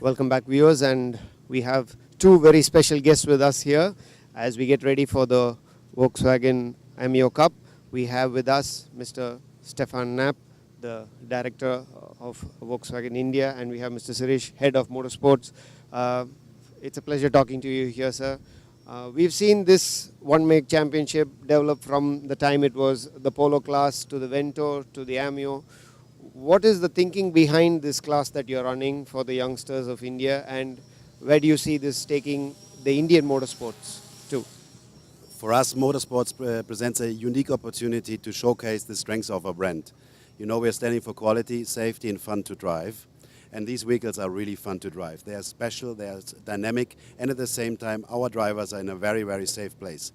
Welcome back, viewers, and we have two very special guests with us here as we get ready for the Volkswagen Ameo Cup. We have with us Mr. Stefan Knapp, the director of Volkswagen India, and we have Mr. Suresh, head of Motorsports. It's a pleasure talking to you here, sir. We've seen this one-make championship develop from the time it was the Polo class to the Vento to the Ameo. What is the thinking behind this class that you're running for the youngsters of India, and where do you see this taking the Indian motorsports to? For us, motorsports presents a unique opportunity to showcase the strengths of our brand. You know, we're standing for quality, safety and fun to drive. And these vehicles are really fun to drive. They are special, they are dynamic, and at the same time, our drivers are in a very, very safe place.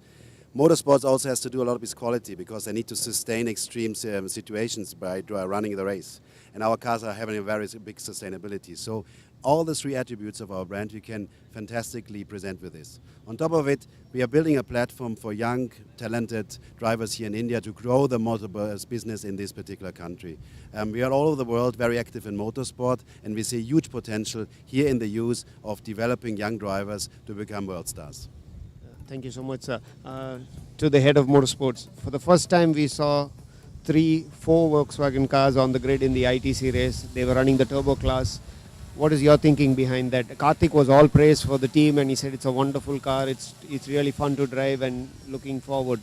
Motorsports also has to do a lot of its quality because they need to sustain extreme situations by running the race. And our cars are having a very big sustainability. So all the three attributes of our brand we can fantastically present with this. On top of it, we are building a platform for young, talented drivers here in India to grow the motorsports business in this particular country. We are all over the world very active in motorsport, and we see huge potential here in the use of developing young drivers to become world stars. Thank you so much, sir. To the head of Motorsports, for the first time we saw 3-4 Volkswagen cars on the grid in the ITC race. They were running the turbo class. What is your thinking behind that? Karthik was all praised for the team, and he said it's a wonderful car. It's really fun to drive and looking forward.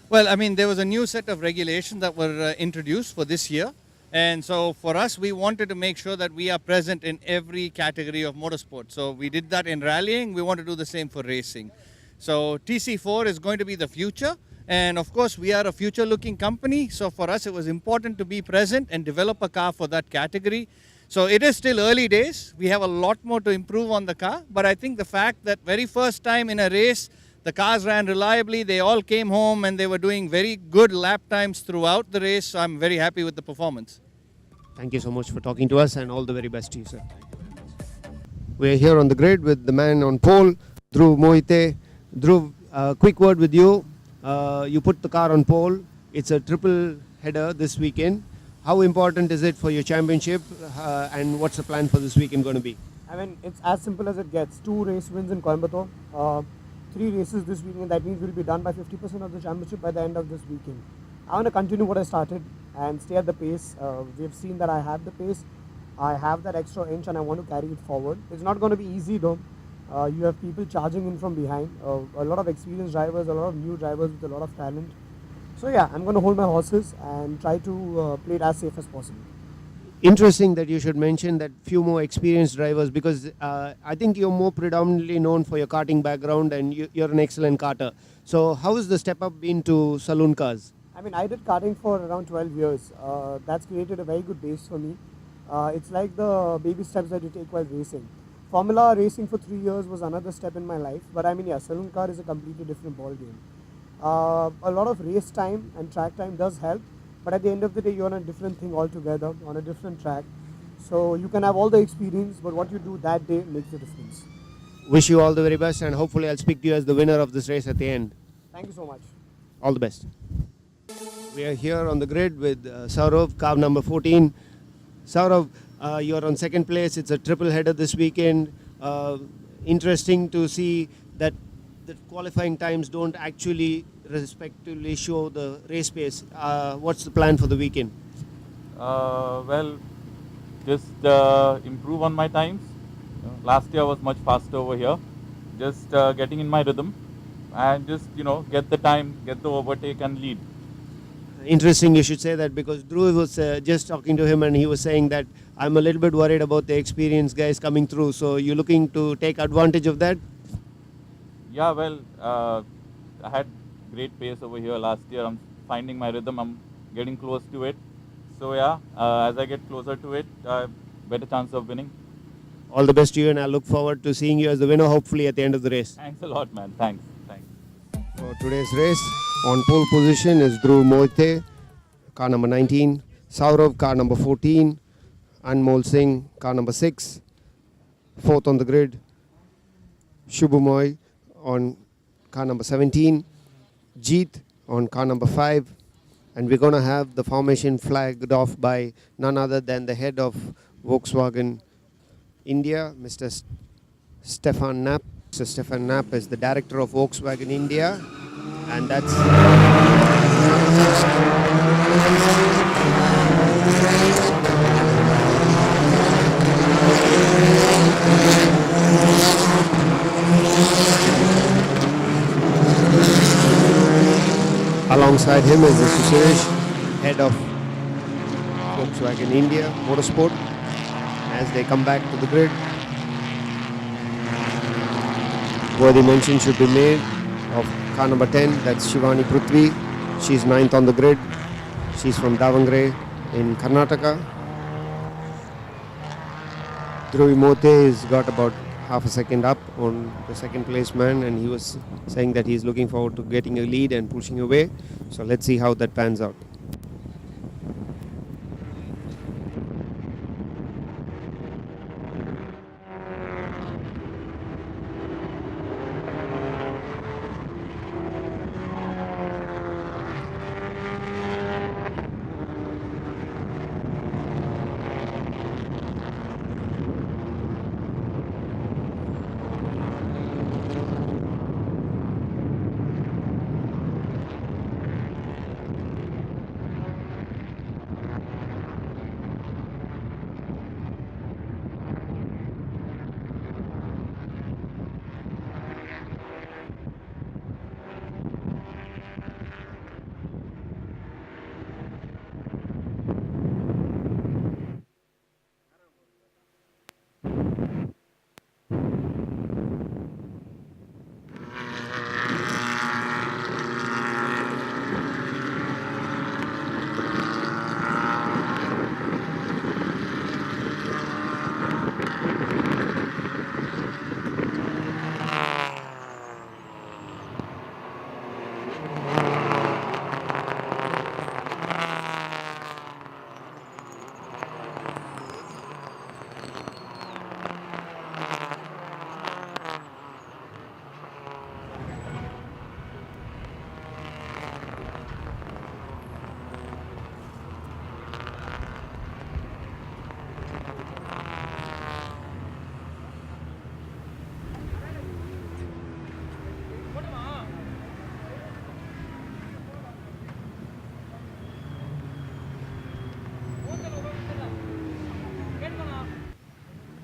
Well, I mean, there was a new set of regulations that were introduced for this year. And so for us, we wanted to make sure that we are present in every category of motorsport. So we did that in rallying. We want to do the same for racing. So TC4 is going to be the future. And of course, we are a future-looking company. So for us, it was important to be present and develop a car for that category. So it is still early days. We have a lot more to improve on the car. But I think the fact that very first time in a race, the cars ran reliably. They all came home and they were doing very good lap times throughout the race. So I'm very happy with the performance. Thank you so much for talking to us, and all the very best to you, sir. We're here on the grid with the man on pole, Dhruv Mohite. Dhruv, quick word with you. You put the car on pole. It's a triple header this weekend. How important is it for your championship, and what's the plan for this weekend going to be? I mean, it's as simple as it gets. 2 race wins in Coimbatore, 3 races this weekend. That means we'll be done by 50% of the championship by the end of this weekend. I want to continue what I started and stay at the pace. We've seen that I have the pace. I have that extra inch and I want to carry it forward. It's not going to be easy though. You have people charging in from behind, a lot of experienced drivers, a lot of new drivers with a lot of talent. So yeah, I'm going to hold my horses and try to play it as safe as possible. Interesting that you should mention that few more experienced drivers, because I think you're more predominantly known for your karting background and you're an excellent karter. So how has the step up been to saloon cars? I mean, I did karting for around 12 years. That's created a very good base for me. It's like the baby steps that you take while racing. Formula racing for 3 years was another step in my life, but I mean, yeah, saloon car is a completely different ball game. A lot of race time and track time does help, but at the end of the day, you're on a different thing altogether, on a different track. So you can have all the experience, but what you do that day makes the difference. Wish you all the very best, and hopefully I'll speak to you as the winner of this race at the end. Thank you so much. All the best. We are here on the grid with Saurav, car number 14. Saurav, you're on second place. It's a triple header this weekend. Interesting to see that the qualifying times don't actually respectively show the race pace. What's the plan for the weekend? Well, just improve on my times. Last year I was much faster over here. Just getting in my rhythm and just, get the time, get the overtake and lead. Interesting you should say that, because Dhruv was just talking to him and he was saying that I'm a little bit worried about the experienced guys coming through. So you're looking to take advantage of that? Yeah, well, I had great pace over here last year. I'm finding my rhythm. I'm getting close to it. So yeah, as I get closer to it, better chance of winning. All the best to you, and I look forward to seeing you as the winner, hopefully at the end of the race. Thanks a lot, man. Thanks. For today's race, on pole position is Dhruv Mohite, car number 19. Saurav, car number 14. Anmol Singh, car number 6. Fourth on the grid, Shubhamoy on car number 17. Jeet on car number 5. And we're going to have the formation flagged off by none other than the head of Volkswagen India, Mr. Stefan Knapp. Mr. Stefan Knapp is the director of Volkswagen India, and that's alongside him is Mr. Suresh, head of Volkswagen India Motorsport, as they come back to the grid. Worthy mention should be made of car number 10, that's Shivani Prithvi. She's 9th on the grid. She's from Davangere in Karnataka. Dhruvi Mote has got about half a second up on the second place man, and he was saying that he's looking forward to getting a lead and pushing away. So let's see how that pans out.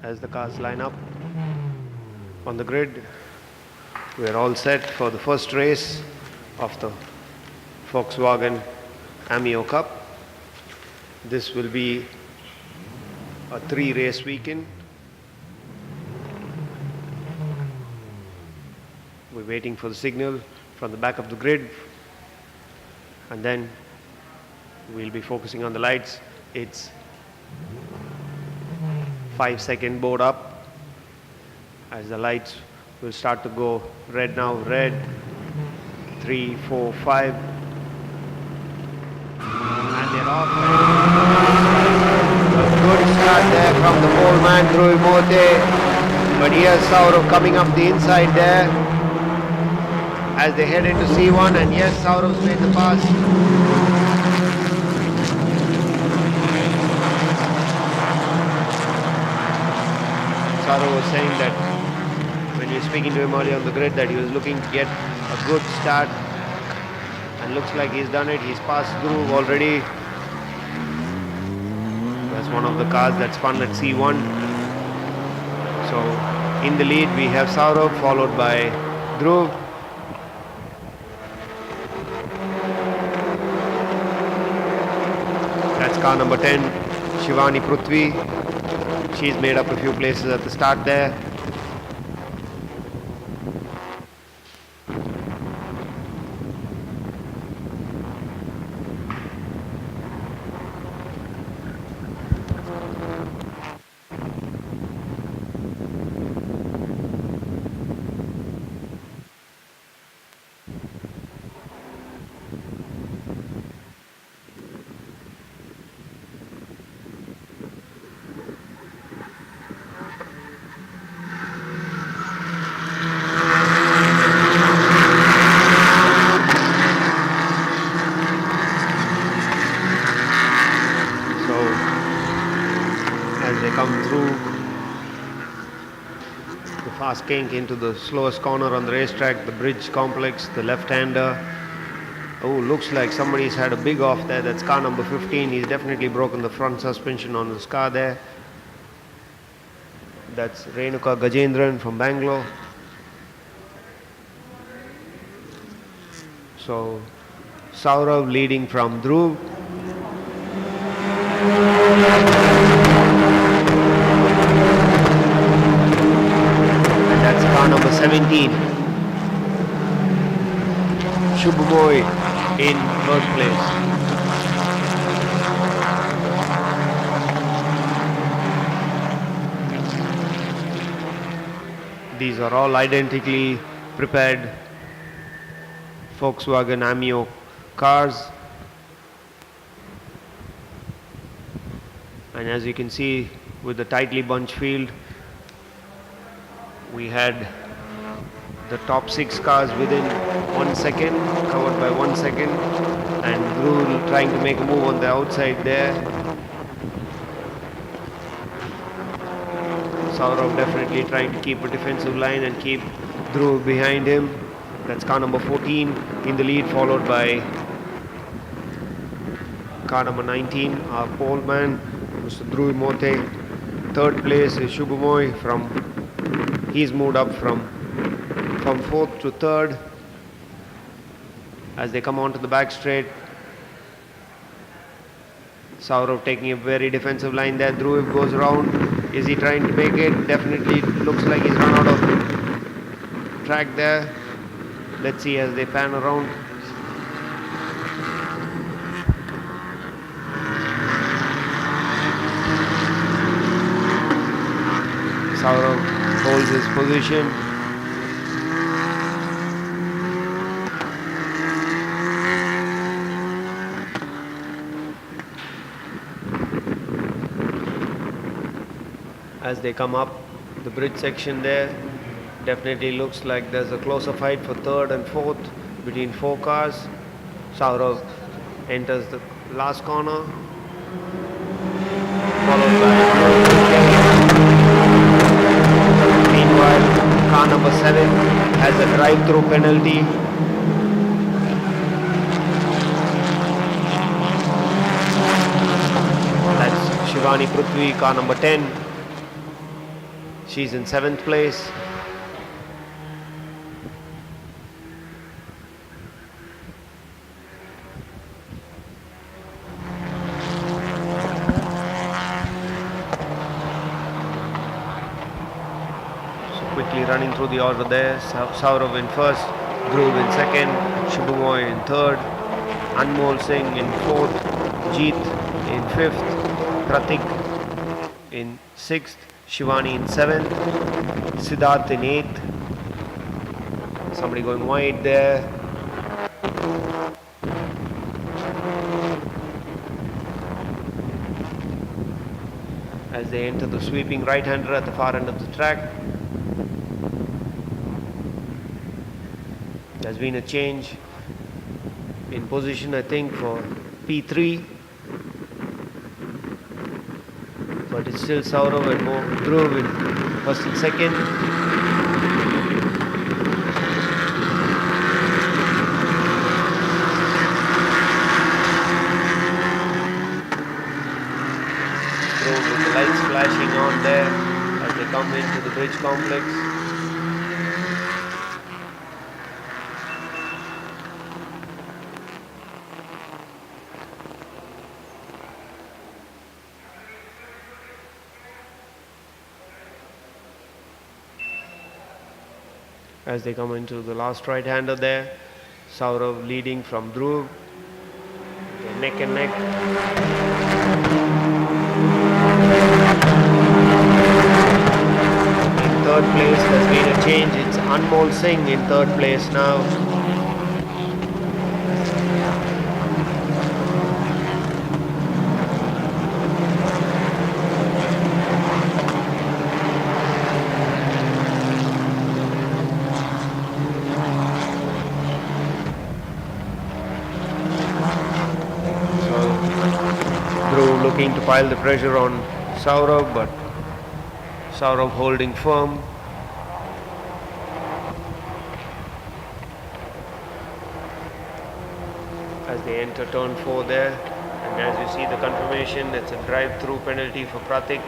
As the cars line up on the grid, we are all set for the first race of the Volkswagen Ameo Cup. This will be a 3-race weekend. We're waiting for the signal from the back of the grid, and then we'll be focusing on the lights. It's 5-second board up as the lights will start to go red now. Red, 3, 4, 5, and they're off. A good start there from the pole man Dhruvi Mote, but here's Saurav coming up the inside there as they head into C1, and yes, Saurav's made the pass. Saurav was saying that when you were speaking to him earlier on the grid that he was looking to get a good start, and looks like he's done it. He's passed Dhruv already. That's one of the cars that's spun at C1. So in the lead we have Saurav, followed by Dhruv. That's car number 10, Shivani Prithvi. She's made up a few places at the start there. Fast kink into the slowest corner on the racetrack, the bridge complex, the left-hander. Oh, looks like somebody's had a big off there. That's car number 15. He's definitely broken the front suspension on his car there. That's Renuka Gajendran from Bangalore. So, Saurav leading from Dhruv. And that's car number 17. Shubhamoy in third place. These are all identically prepared Volkswagen Ameo cars, and as you can see with the tightly bunched field, we had the top 6 cars within 1 second, covered by 1 second, and Dhruv trying to make a move on the outside there. Saurav definitely trying to keep a defensive line and keep Dhruv behind him. That's car number 14 in the lead, followed by car number 19, our pole man, Mr. Dhruv Mote. Third place is Shubhamoy he's moved up from 4th to 3rd as they come onto the back straight. Saurav taking a very defensive line there. Dhruv goes around. Is he trying to make it? Definitely looks like he's run out of track there. Let's see as they pan around. Saurav holds his position. As they come up the bridge section there, definitely looks like there's a closer fight for 3rd and 4th between 4 cars. Saurav enters the last corner, followed by meanwhile car number 7 has a drive-through penalty. That's Shivani Prithvi, car number 10. She's in 7th place. Quickly running through the order there. Saurav in 1st, Dhruv in 2nd, Shubhamoy in 3rd, Anmol Singh in 4th, Jeet in 5th, Pratik in 6th, Shivani in 7th, Siddharth in 8th. Somebody going wide there. As they enter the sweeping right-hander at the far end of the track. There's been a change in position, I think, for P3. But it's still Saurav and Dhruv in 1st and 2nd. Dhruv with the lights flashing on there as they come into the bridge complex. As they come into the last right-hander there, Saurav leading from Dhruv. They're neck and neck. In 3rd place, there's been a change. It's Anmol Singh in 3rd place now. Looking to pile the pressure on Saurav, but Saurav holding firm. They enter turn 4 there, and as you see the confirmation, it's a drive-through penalty for Pratik.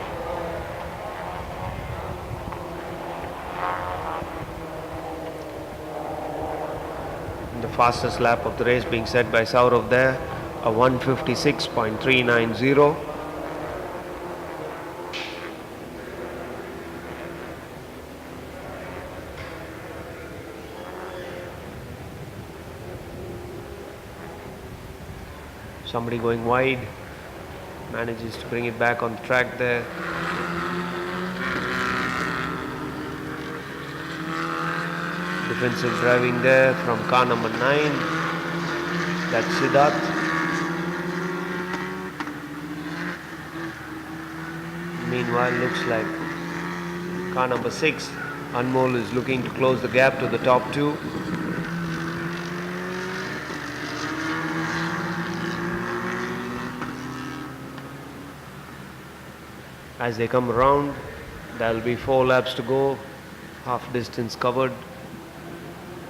The fastest lap of the race being set by Saurav there, a 156.390. Somebody going wide, manages to bring it back on the track there. Defensive driving there from car number 9. That's Siddharth. Meanwhile, looks like car number 6, Anmol, is looking to close the gap to the top 2. As they come around, there will be 4 laps to go, half distance covered.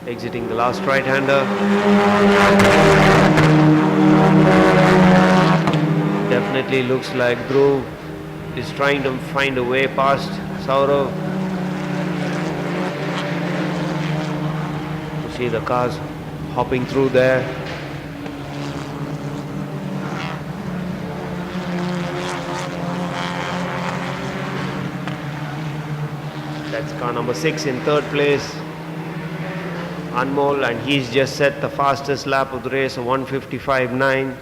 Exiting the last right-hander. Definitely looks like Dhruv is trying to find a way past Saurav. You see the cars hopping through there. That's car number 6 in 3rd place, Anmol, and he's just set the fastest lap of the race, a 155.9.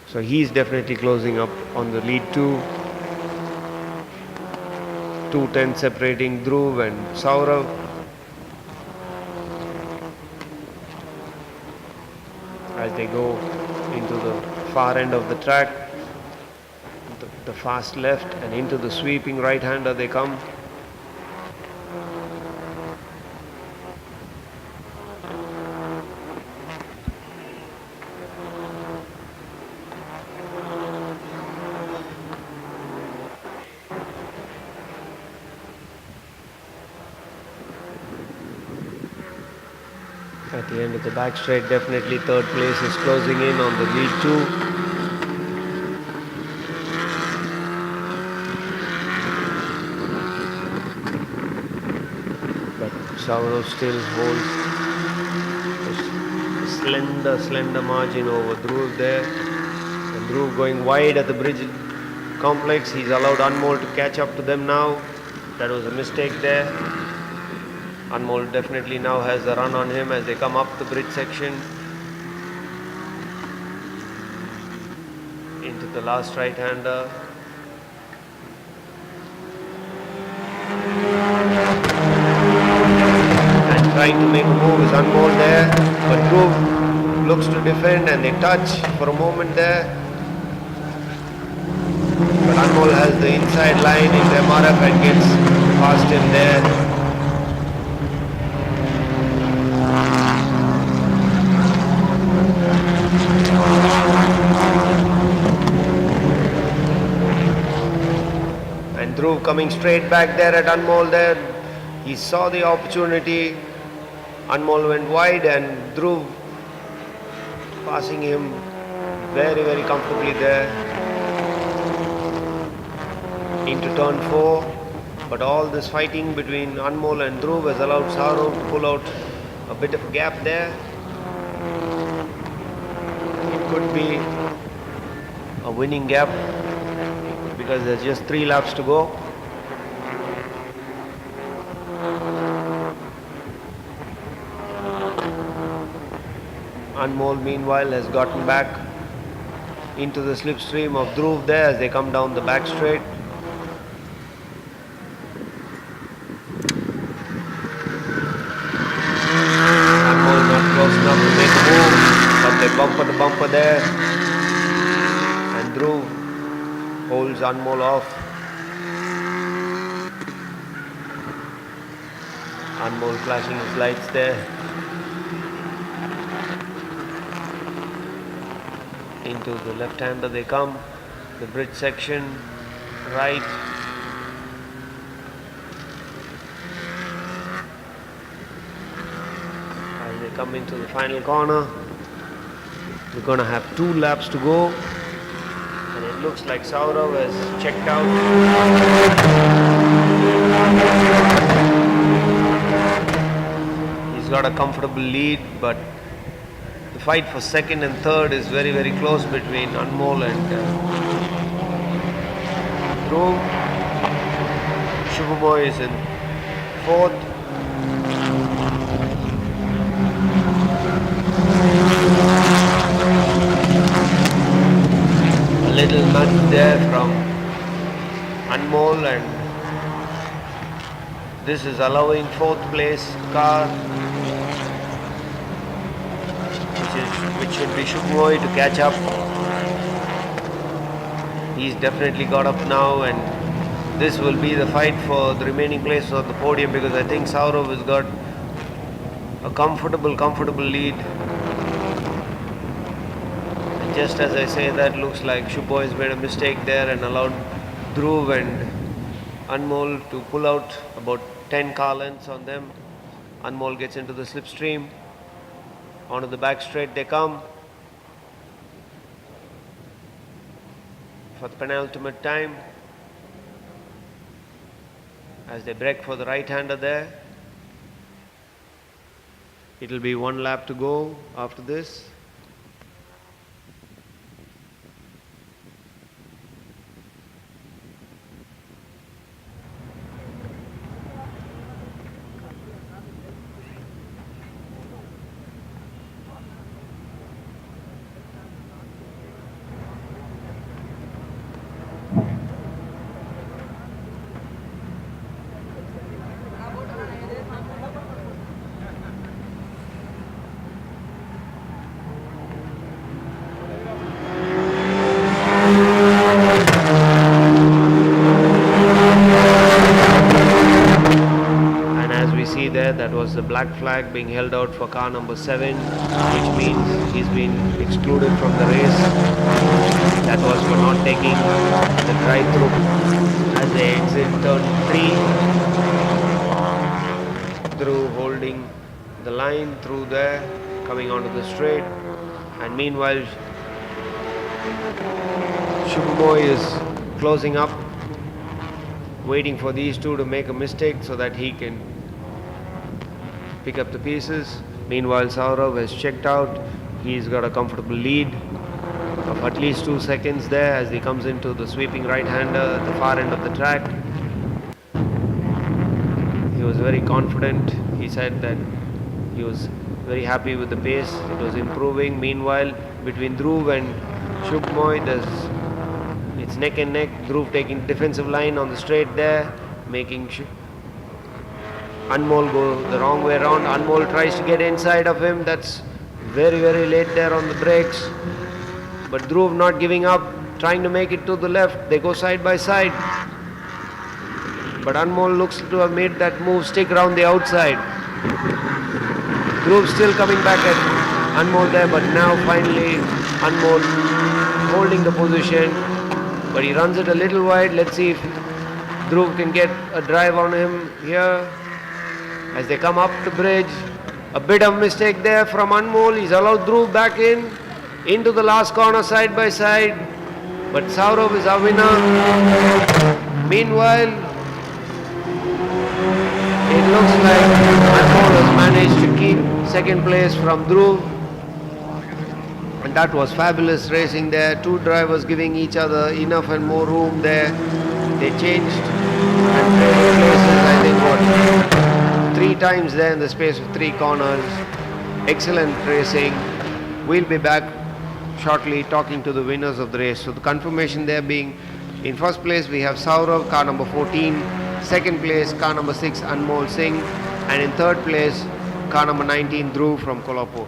So he's definitely closing up on the lead 2. 2:10 separating Dhruv and Saurav. As they go into the far end of the track, the fast left, and into the sweeping right-hander they come. At the end of the back straight, definitely 3rd place is closing in on the lead 2. Saurav still holds a slender margin over Dhruv there. And Dhruv going wide at the bridge complex. He's allowed Anmol to catch up to them now. That was a mistake there. Anmol definitely now has the run on him as they come up the bridge section. Into the last right-hander. Trying to make a move is Anmol there, but Dhruv looks to defend and they touch for a moment there. But Anmol has the inside line in the MRF and gets past him there. And Dhruv coming straight back there at Anmol there. He saw the opportunity. Anmol went wide and Dhruv passing him very, very comfortably there into turn 4. But all this fighting between Anmol and Dhruv has allowed Saurav to pull out a bit of a gap there. It could be a winning gap because there's just 3 laps to go. Anmol meanwhile has gotten back into the slipstream of Dhruv there as they come down the back straight. Anmol not close enough to make a move, but they bumper to bumper there. And Dhruv holds Anmol off. Anmol flashing his lights there. Into the left-hander they come, the bridge section, right. As they come into the final corner. We're going to have 2 laps to go, and it looks like Saurav has checked out. He's got a comfortable lead, but the fight for second and third is very, very close between Anmol and Dhruv. Shubhamoy is in fourth. A little nudge there from Anmol, and this is allowing fourth place car, which should be Shubhamoy, to catch up. He's definitely got up now, and this will be the fight for the remaining places on the podium, because I think Saurav has got a comfortable lead. And just as I say that, looks like Shubhamoy has made a mistake there and allowed Dhruv and Anmol to pull out about 10 car lengths on them. Anmol gets into the slipstream. Onto the back straight they come for the penultimate time as they brake for the right-hander there. It'll be 1 lap to go after this. That was the black flag being held out for car number 7, which means he's been excluded from the race. That was for not taking the drive-through as they exit turn 3. Through holding the line through there, coming onto the straight, and meanwhile Shubhamoy is closing up, waiting for these two to make a mistake so that he can pick up the pieces. Meanwhile, Saurav has checked out. He's got a comfortable lead of at least 2 seconds there as he comes into the sweeping right-hander at the far end of the track. He was very confident. He said that he was very happy with the pace. It was improving. Meanwhile, between Dhruv and Shubhamoy, it's neck and neck. Dhruv taking defensive line on the straight there, making Anmol go the wrong way around. Anmol tries to get inside of him. That's very, very late there on the brakes. But Dhruv not giving up, trying to make it to the left. They go side by side. But Anmol looks to have made that move, stick around the outside. Dhruv still coming back at Anmol there, but now finally Anmol holding the position. But he runs it a little wide. Let's see if Dhruv can get a drive on him here. As they come up the bridge, a bit of mistake there from Anmol. He's allowed Dhruv back into the last corner side by side. But Saurav is our winner. Meanwhile, it looks like Anmol has managed to keep second place from Dhruv. And that was fabulous racing there. Two drivers giving each other enough and more room there. They changed and traded places, I think, 3 times there in the space of 3 corners. Excellent racing. We'll be back shortly talking to the winners of the race. So the confirmation there being, in first place we have Saurav, car number 14. Second place, car number 6, Anmol Singh. And in third place, car number 19, Dhruv from Kolhapur.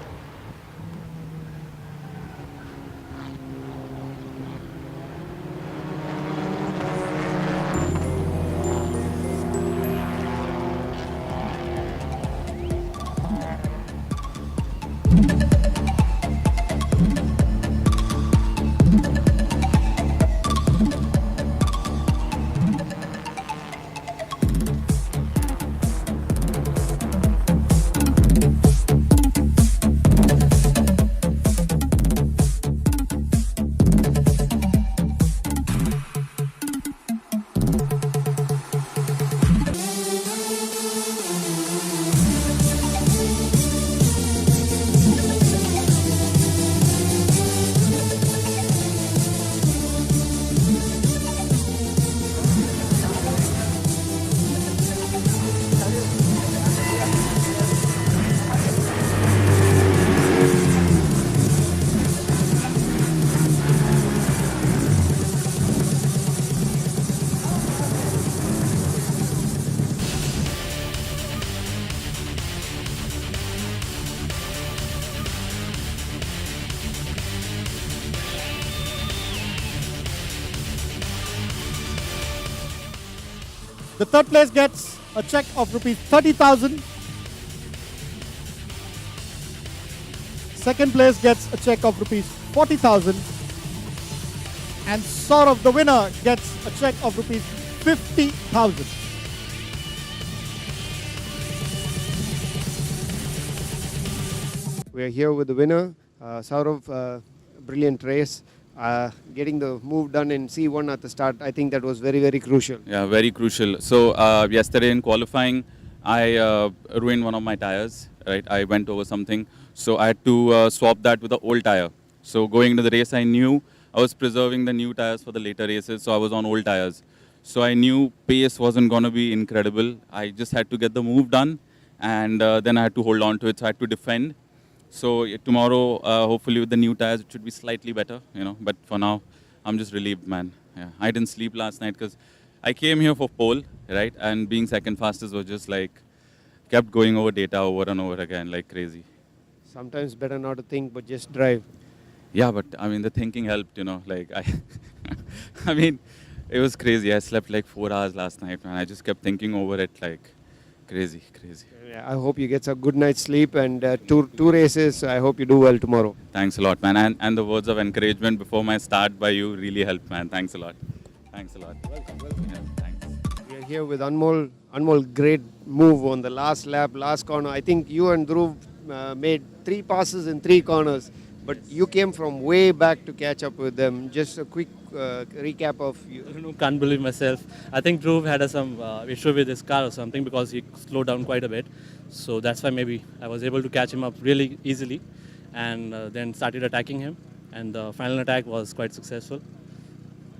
The third place gets a check of rupees 30,000. Second place gets a check of rupees 40,000. And Saurav, the winner, gets a check of rupees 50,000. We are here with the winner, Saurav. Brilliant race. Getting the move done in C1 at the start, I think that was very, very crucial. Yeah, very crucial. So yesterday in qualifying, I ruined one of my tires. Right, I went over something, so I had to swap that with the old tire. So going into the race, I knew I was preserving the new tires for the later races, so I was on old tires. So I knew pace wasn't going to be incredible. I just had to get the move done, and then I had to hold on to it. So I had to defend. So tomorrow, hopefully with the new tires, it should be slightly better, But for now, I'm just relieved, man. Yeah, I didn't sleep last night because I came here for pole, right? And being second fastest was just like, kept going over data over and over again like crazy. Sometimes better not to think, but just drive. Yeah, but I mean, the thinking helped, like I mean, it was crazy. I slept like 4 hours last night, man. I just kept thinking over it like crazy. Yeah, I hope you get a good night's sleep and two races. I hope you do well tomorrow. Thanks a lot, man. And the words of encouragement before my start by you really helped, man. Thanks a lot. Welcome. Yeah, thanks. We are here with Anmol. Anmol, great move on the last lap, last corner. I think you and Dhruv made 3 passes in 3 corners, but you came from way back to catch up with them. Just a quick recap of you. Can't believe myself. I think Dhruv had some issue with his car or something because he slowed down quite a bit. So that's why maybe I was able to catch him up really easily and then started attacking him. And the final attack was quite successful.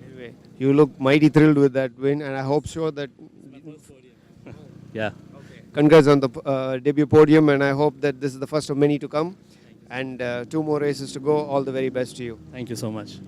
Anyway, you look mighty thrilled with that win, and I hope so that. Yeah. Congrats on the debut podium, and I hope that this is the first of many to come. And 2 more races to go. All the very best to you. Thank you so much.